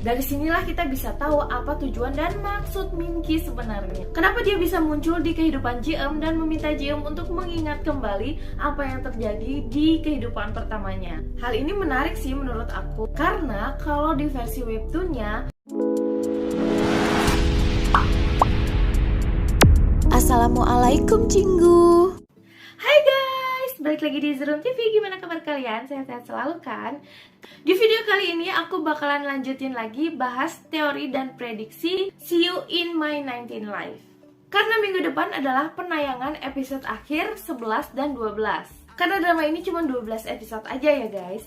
Dari sinilah kita bisa tahu apa tujuan dan maksud Minky sebenarnya. Kenapa dia bisa muncul di kehidupan Ji-eum dan meminta Ji-eum untuk mengingat kembali apa yang terjadi di kehidupan pertamanya. Hal ini menarik sih menurut aku, karena kalau di versi webtoonnya, Assalamualaikum Cinggu. hai guys, balik lagi di Zerum TV. Gimana kabar kalian? Sehat-sehat selalu kan? Di video kali ini aku bakalan lanjutin lagi bahas teori dan prediksi See You in My 19 Life. Karena minggu depan adalah penayangan episode akhir 11 dan 12. Karena drama ini cuma 12 episode aja ya guys.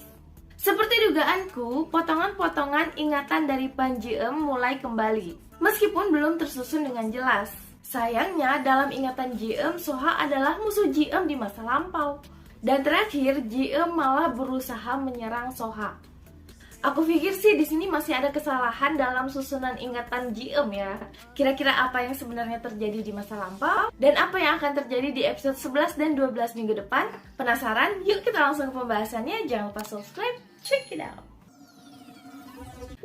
Seperti dugaanku, potongan-potongan ingatan dari Pan Ji-eum mulai kembali, meskipun belum tersusun dengan jelas. Sayangnya, dalam ingatan Ji-eum, Soha adalah musuh Ji-eum di masa lampau. Dan terakhir, Ji-eum malah berusaha menyerang Soha. Aku pikir sih di sini masih ada kesalahan dalam susunan ingatan Ji-eum ya. Kira-kira apa yang sebenarnya terjadi di masa lampau dan apa yang akan terjadi di episode 11 dan 12 minggu depan? Penasaran? Yuk kita langsung ke pembahasannya. Jangan lupa subscribe. Check it out.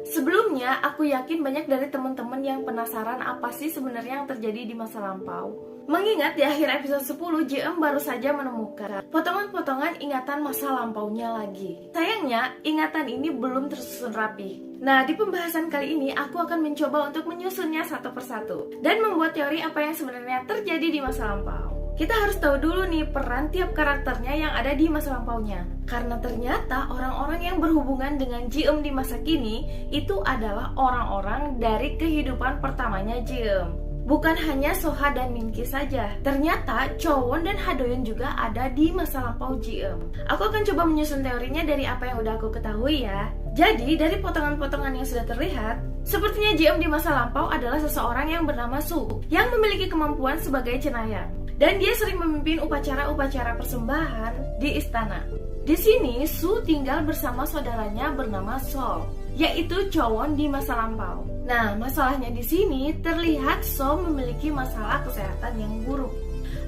Sebelumnya, aku yakin banyak dari teman-teman yang penasaran apa sih sebenarnya yang terjadi di masa lampau. Mengingat di akhir episode 10, Ji-eum baru saja menemukan potongan-potongan ingatan masa lampaunya lagi. Sayangnya, ingatan ini belum tersusun rapi. Nah, di pembahasan kali ini, aku akan mencoba untuk menyusunnya satu persatu dan membuat teori apa yang sebenarnya terjadi di masa lampau. Kita harus tahu dulu nih peran tiap karakternya yang ada di masa lampaunya. Karena ternyata orang-orang yang berhubungan dengan Ji-eum di masa kini itu adalah orang-orang dari kehidupan pertamanya Ji-eum. Bukan hanya Soha dan Minky saja. Ternyata Chowon dan Ha-doyon juga ada di masa lampau Ji-eum. Aku akan coba menyusun teorinya dari apa yang udah aku ketahui ya. Jadi dari potongan-potongan yang sudah terlihat, sepertinya Ji-eum di masa lampau adalah seseorang yang bernama Su, yang memiliki kemampuan sebagai cenayang. Dan dia sering memimpin upacara-upacara persembahan di istana. Di sini, Su tinggal bersama saudaranya bernama Sol, yaitu Chowon di masa lampau. Nah, masalahnya di sini terlihat Sol memiliki masalah kesehatan yang buruk,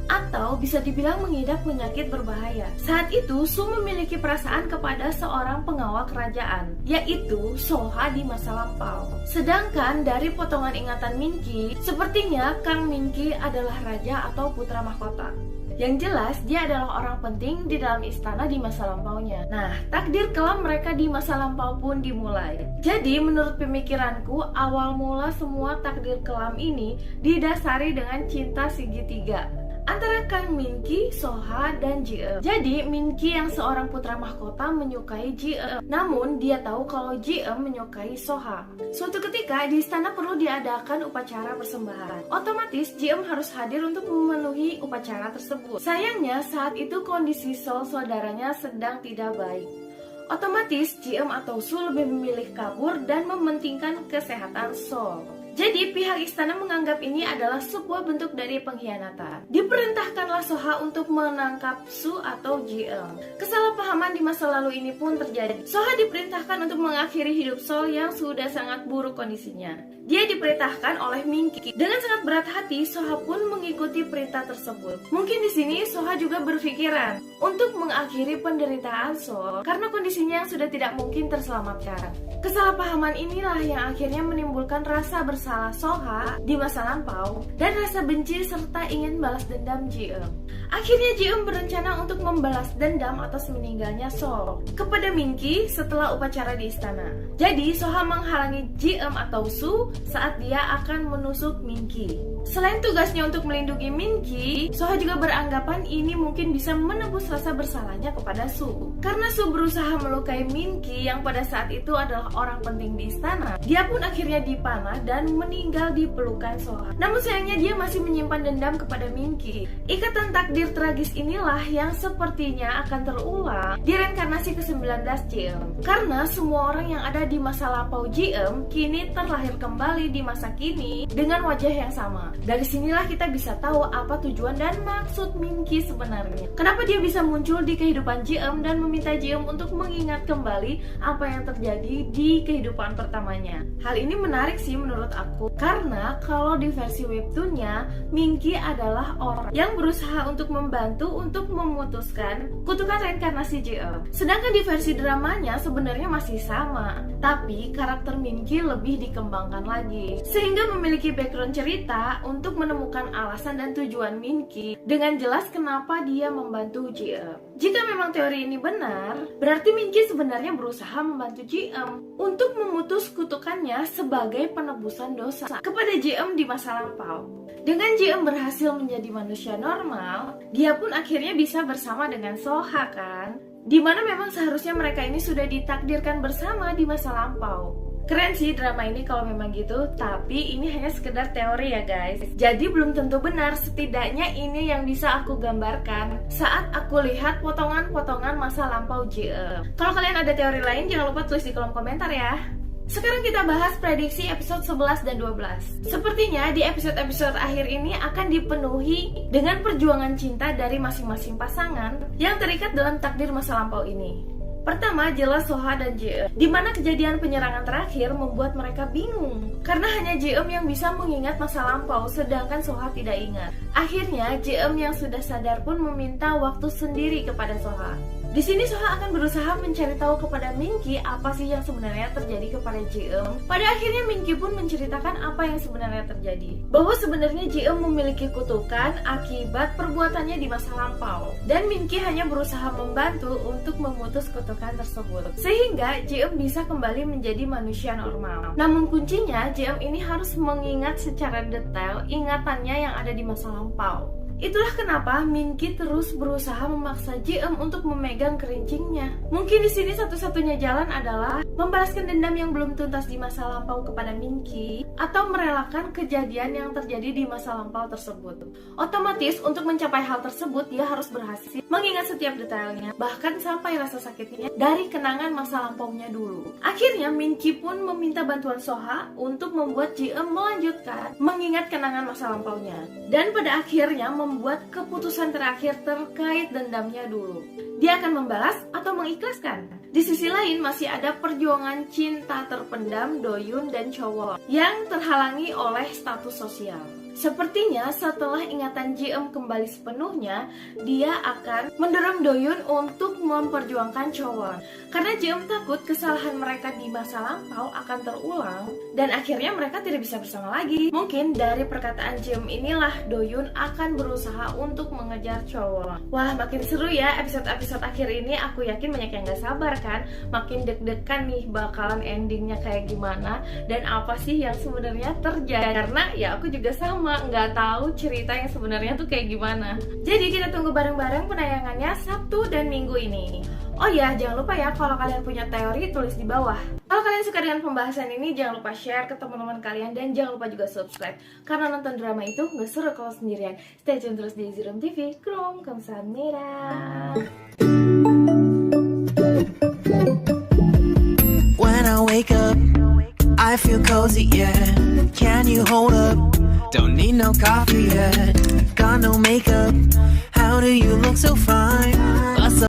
atau bisa dibilang mengidap penyakit berbahaya. Saat itu, Su memiliki perasaan kepada seorang pengawal kerajaan, yaitu Soha di masa lampau. Sedangkan dari potongan ingatan Minky, sepertinya Kang Minky adalah raja atau putra mahkota. Yang jelas, dia adalah orang penting di dalam istana di masa lampaunya. Nah, takdir kelam mereka di masa lampau pun dimulai. Jadi, menurut pemikiranku, awal mula semua takdir kelam ini didasari dengan cinta segitiga antara Kang Minky, Soha, dan Ji-eum. Jadi, Minky yang seorang putra mahkota menyukai Ji-eum. Namun, dia tahu kalau Ji-eum menyukai Soha. Suatu ketika, di istana perlu diadakan upacara persembahan. Otomatis, Ji-eum harus hadir untuk memenuhi upacara tersebut. Sayangnya, saat itu kondisi Sol saudaranya sedang tidak baik. Otomatis, Ji-eum atau Su lebih memilih kabur dan mementingkan kesehatan Sol. Jadi pihak istana menganggap ini adalah sebuah bentuk dari pengkhianatan. Diperintahkanlah Soha untuk menangkap Su atau Ji-eum. Kesalahpahaman di masa lalu ini pun terjadi. Soha diperintahkan untuk mengakhiri hidup Sol yang sudah sangat buruk kondisinya. Dia diperintahkan oleh Minky. Dengan sangat berat hati, Soha pun mengikuti perintah tersebut. Mungkin di sini Soha juga berpikiran untuk mengakhiri penderitaan Sol karena kondisinya yang sudah tidak mungkin terselamatkan. Kesalahpahaman inilah yang akhirnya menimbulkan rasa bersalah Soha di masa lampau dan rasa benci serta ingin balas dendam Ji-eum. Akhirnya Ji-eum berencana untuk membalas dendam atas meninggalnya Sol kepada Minky setelah upacara di istana. Jadi Soha menghalangi Ji-eum atau Su saat dia akan menusuk Minky. Selain tugasnya untuk melindungi Minky, Soha juga beranggapan ini mungkin bisa menebus rasa bersalahnya kepada Su. Karena Su berusaha melukai Minky yang pada saat itu adalah orang penting di istana, dia pun akhirnya dipanah dan meninggal di pelukan Soha. Namun sayangnya dia masih menyimpan dendam kepada Minky. Ikatan takdir tragis inilah yang sepertinya akan terulang di reinkarnasi ke-19 Ji-eum. Karena semua orang yang ada di masa lampau Ji-eum kini terlahir kembali di masa kini dengan wajah yang sama. Dari sinilah kita bisa tahu apa tujuan dan maksud Minky sebenarnya. Kenapa dia bisa muncul di kehidupan Ji-eum dan meminta Ji-eum untuk mengingat kembali apa yang terjadi di kehidupan pertamanya. Hal ini menarik sih menurut aku, karena kalau di versi webtoonnya, Minky adalah orang yang berusaha untuk membantu untuk memutuskan kutukan reinkarnasi JE. Sedangkan di versi dramanya sebenarnya masih sama, tapi karakter Minky lebih dikembangkan lagi, sehingga memiliki background cerita untuk menemukan alasan dan tujuan Minky dengan jelas kenapa dia membantu JE. Jika memang teori ini benar, berarti Minky sebenarnya berusaha membantu JM untuk memutus kutukannya sebagai penebusan dosa kepada JM di masa lampau. Dengan JM berhasil menjadi manusia normal, dia pun akhirnya bisa bersama dengan Soha kan? Dimana memang seharusnya mereka ini sudah ditakdirkan bersama di masa lampau. Keren sih drama ini kalau memang gitu, tapi ini hanya sekedar teori ya guys. Jadi belum tentu benar, setidaknya ini yang bisa aku gambarkan saat aku lihat potongan-potongan masa lampau JE. Kalau kalian ada teori lain, jangan lupa tulis di kolom komentar ya. Sekarang kita bahas prediksi episode 11 dan 12. Sepertinya di episode-episode akhir ini akan dipenuhi dengan perjuangan cinta dari masing-masing pasangan yang terikat dalam takdir masa lampau ini. Pertama, jelas Soha dan JE, di mana kejadian penyerangan terakhir membuat mereka bingung karena hanya JM yang bisa mengingat masa lampau, sedangkan Soha tidak ingat. Akhirnya, JM yang sudah sadar pun meminta waktu sendiri kepada Soha. Di sini Soha akan berusaha mencari tahu kepada Minky apa sih yang sebenarnya terjadi kepada JM. Pada akhirnya Minky pun menceritakan apa yang sebenarnya terjadi, bahwa sebenarnya JM memiliki kutukan akibat perbuatannya di masa lampau, dan Minky hanya berusaha membantu untuk memutus kutukan tersebut sehingga JM bisa kembali menjadi manusia normal. Namun kuncinya, JM ini harus mengingat secara detail ingatannya yang ada di masa lampau. Itulah kenapa Minky terus berusaha memaksa JM untuk memegang kerincingnya. Mungkin di sini satu-satunya jalan adalah membalaskan dendam yang belum tuntas di masa lampau kepada Minky, atau merelakan kejadian yang terjadi di masa lampau tersebut. Otomatis untuk mencapai hal tersebut dia harus berhasil mengingat setiap detailnya, bahkan sampai rasa sakitnya dari kenangan masa lampaunya dulu. Akhirnya Minky pun meminta bantuan Soha untuk membuat JM melanjutkan mengingat kenangan masa lampaunya, dan pada akhirnya membuat keputusan terakhir terkait dendamnya dulu. Dia akan membalas atau mengikhlaskan. Di sisi lain masih ada perjuangan cinta terpendam Doyun dan Chowon yang terhalangi oleh status sosial. Sepertinya setelah ingatan JM kembali sepenuhnya, dia akan mendorong Doyun untuk memperjuangkan Chowon. Karena JM takut kesalahan mereka di masa lampau akan terulang dan akhirnya mereka tidak bisa bersama lagi. Mungkin dari perkataan JM inilah Doyun akan berusaha untuk mengejar Chowon. Wah, makin seru ya episode-episode akhir ini. Aku yakin banyak yang gak sabar kan, makin deg-degan nih bakalan endingnya kayak gimana dan apa sih yang sebenarnya terjadi. Karena ya aku juga sama, nggak tahu cerita yang sebenarnya tuh kayak gimana. Jadi kita tunggu bareng-bareng penayangannya Sabtu dan Minggu ini. Oh ya, jangan lupa ya kalau kalian punya teori tulis di bawah. Kalau kalian suka dengan pembahasan ini, jangan lupa share ke teman-teman kalian dan jangan lupa juga subscribe. Karena nonton drama itu nggak seru kalau sendirian. Stay tune terus di Zirum TV. Krom, kamsahamnida. When I wake up, I feel cozy, yeah. Can you hold up? Don't need no coffee yet. Got no makeup. How do you look so fine?